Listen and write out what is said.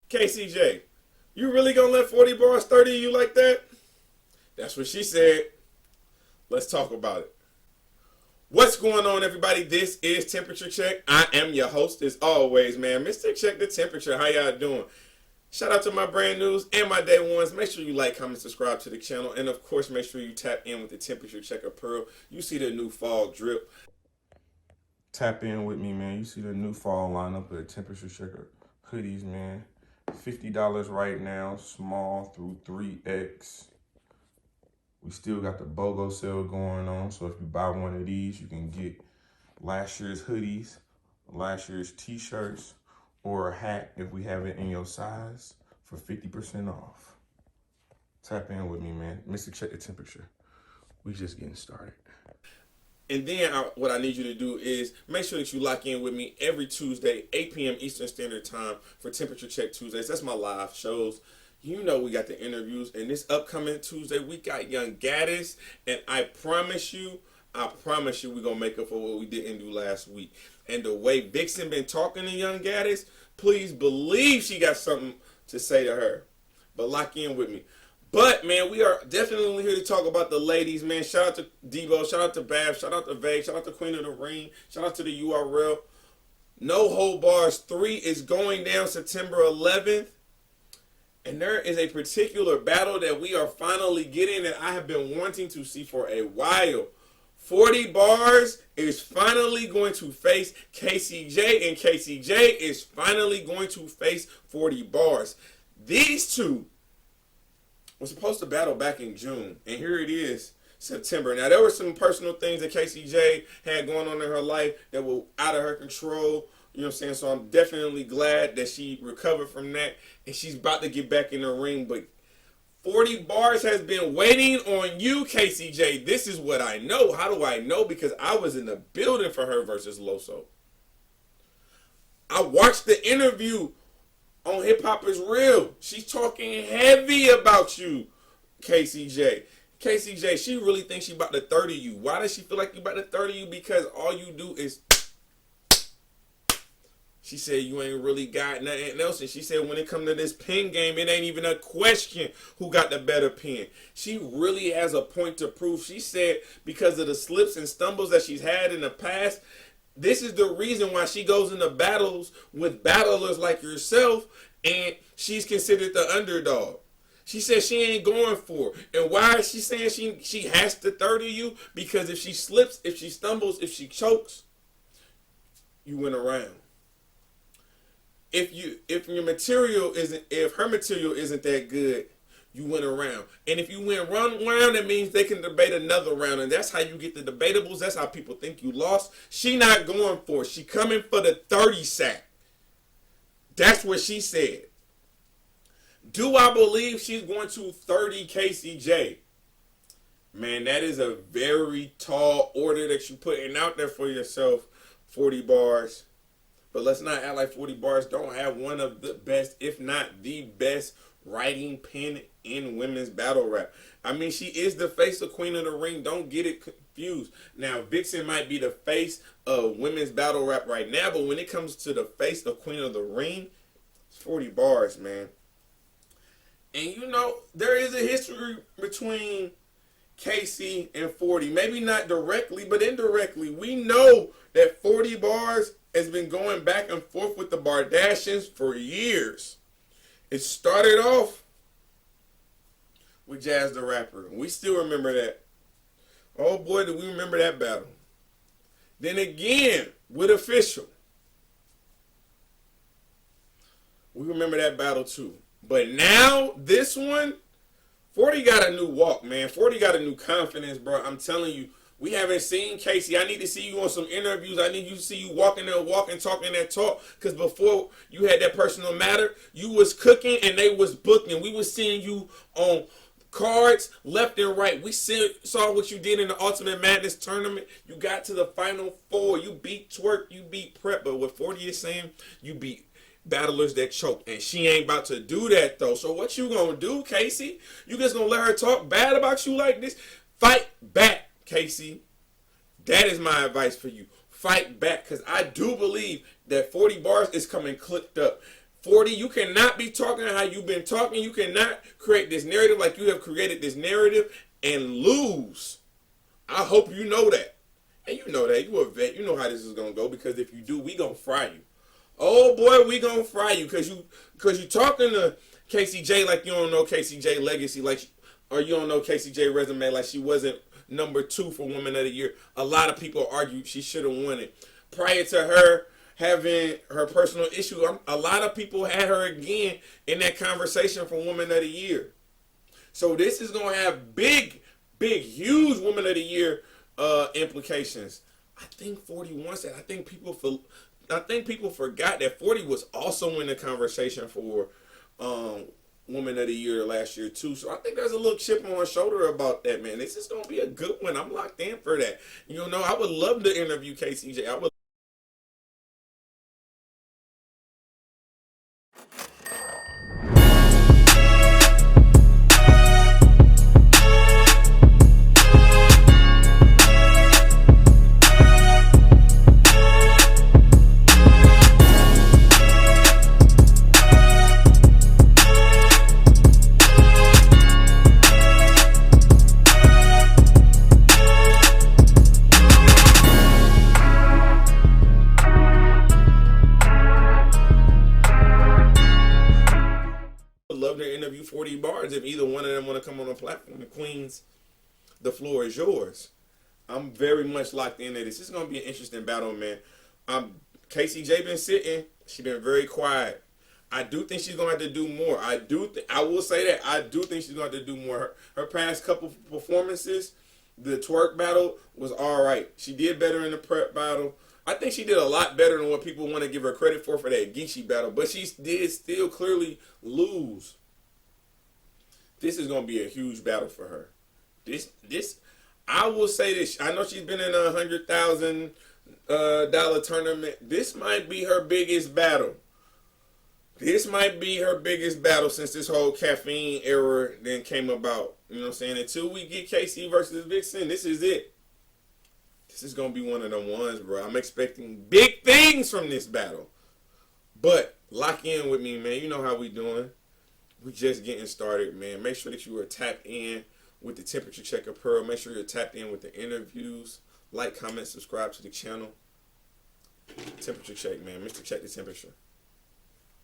KCJ, you really gonna let 40 bars 30 you like that? That's what she said. Let's talk about it. What's going on, everybody? This is Temperature Check. I am your host, as always, man. Mr. Check the Temperature. How y'all doing? Shout out to my brand news and my day ones. Make sure you like, comment, subscribe to the channel. And, of course, make sure you tap in with the Temperature Checker Pearl. You see the new fall drip. Tap in with me, man. You see the new fall lineup of the Temperature Checker hoodies, man. $50 right now, small through 3X. We still got the BOGO sale going on, so if you buy one of these, you can get last year's hoodies, last year's t-shirts, or a hat if we have it in your size for 50% off. Tap in with me, man. Mr. Check the Temperature. We just getting started. And then what I need you to do is make sure that you lock in with me every Tuesday, 8 p.m. Eastern Standard Time for Temperature Check Tuesdays. That's my live shows. You know we got the interviews, and this upcoming Tuesday, we got Young Gaddis, and I promise you, we're going to make up for what we didn't do last week. And the way Vixen been talking to Young Gaddis, please believe she got something to say to her. But lock in with me. But, man, we are definitely here to talk about the ladies, man. Shout out to Debo, shout out to Bav, shout out to Vague, shout out to Queen of the Ring, shout out to the URL. No Hold Bars 3 is going down September 11th. And there is a particular battle that we are finally getting that I have been wanting to see for a while. 40 Bars is finally going to face KCJ, and KCJ is finally going to face 40 Bars. These two were supposed to battle back in June, and here it is, September. Now, there were some personal things that KCJ had going on in her life that were out of her control. You know what I'm saying? So I'm definitely glad that she recovered from that, and she's about to get back in the ring. But 40 Bars has been waiting on you, KCJ. This is what I know. How do I know? Because I was in the building for her versus Loso. I watched the interview on Hip Hop is Real. She's talking heavy about you, KCJ. KCJ, she really thinks she about to 30 you. Why does she feel like you about to 30 you? Because all you do is... She said you ain't really got nothing else. And she said when it come to this pen game, it ain't even a question who got the better pen. She really has a point to prove. She said because of the slips and stumbles that she's had in the past, this is the reason why she goes into battles with battlers like yourself, and she's considered the underdog. She said she ain't going for it. And why is she saying she has to 30 you? Because if she slips, if she stumbles, if she chokes, you went around. If her material isn't that good, you went around. And if you went one round, it means they can debate another round. And that's how you get the debatables. That's how people think you lost. She not going for it. She coming for the 30 sack. That's what she said. Do I believe she's going to 30 KCJ? Man, that is a very tall order that you're putting out there for yourself, 40 Bars. But let's not act like 40 Bars don't have one of the best, if not the best, writing pen in women's battle rap. I mean, she is the face of Queen of the Ring. Don't get it confused. Now, Vixen might be the face of women's battle rap right now, but when it comes to the face of Queen of the Ring, it's 40 Bars, man. And you know, there is a history between Casey and 40. Maybe not directly, but indirectly. We know that 40 Bars has been going back and forth with the Bardashians for years. It started off with Jazz the Rapper. We still remember that. Oh boy, do we remember that battle. Then again, with Official. We remember that battle too. But now, this one, 40 got a new walk, man. 40 got a new confidence, bro. I'm telling you. We haven't seen Casey. I need to see you on some interviews. I need to see you walking that walk and talking that talk. Because before you had that personal matter, you was cooking and they was booking. We was seeing you on cards left and right. We saw what you did in the Ultimate Madness tournament. You got to the Final Four. You beat Twerk. You beat Prep. But what 40 is saying, you beat battlers that choke. And she ain't about to do that, though. So what you gonna do, Casey? You just gonna let her talk bad about you like this? Fight back, Casey. That is my advice for you. Fight back, because I do believe that 40 Bars is coming clipped up. 40, you cannot be talking how you've been talking. You cannot create this narrative like you have created this narrative and lose. I hope you know that. And you know that. You a vet. You know how this is going to go, because if you do, we going to fry you. Oh, boy, we going to fry you because you talking to KCJ like you don't know KCJ legacy, like, or you don't know KCJ resume like she wasn't #2 for Woman of the Year. A lot of people argued she should have won it. Prior to her having her personal issue, a lot of people had her again in that conversation for Woman of the Year. So this is going to have big, huge Woman of the Year implications. I think 40 wants that. I think people forgot that 40 was also in the conversation for Woman of the Year last year too. So I think there's a little chip on her shoulder about that, man. This is going to be a good one. I'm locked in for that. You know, I would love to interview KCJ. I would. Love to interview 40 bars if either one of them want to come on the platform. The Queens, the floor is yours. I'm very much locked into this. This is going to be an interesting battle, man. KCJ been sitting. She been very quiet. I do think she's going to have to do more. I will say that. I do think she's going to have to do more. Her past couple performances, the twerk battle was all right. She did better in the prep battle. I think she did a lot better than what people want to give her credit for that Geechee battle. But she did still clearly lose. This is going to be a huge battle for her. I will say this. I know she's been in a $100,000 tournament. This might be her biggest battle. This might be her biggest battle since this whole caffeine era then came about. You know what I'm saying? Until we get KC versus Vixen, this is it. This is going to be one of them ones, bro. I'm expecting big things from this battle. But lock in with me, man. You know how we doing. We just getting started, man. Make sure that you are tapped in with the Temperature Checker Pearl. Make sure you're tapped in with the interviews. Like, comment, subscribe to the channel. Temperature check, man. Mr. Check the Temperature.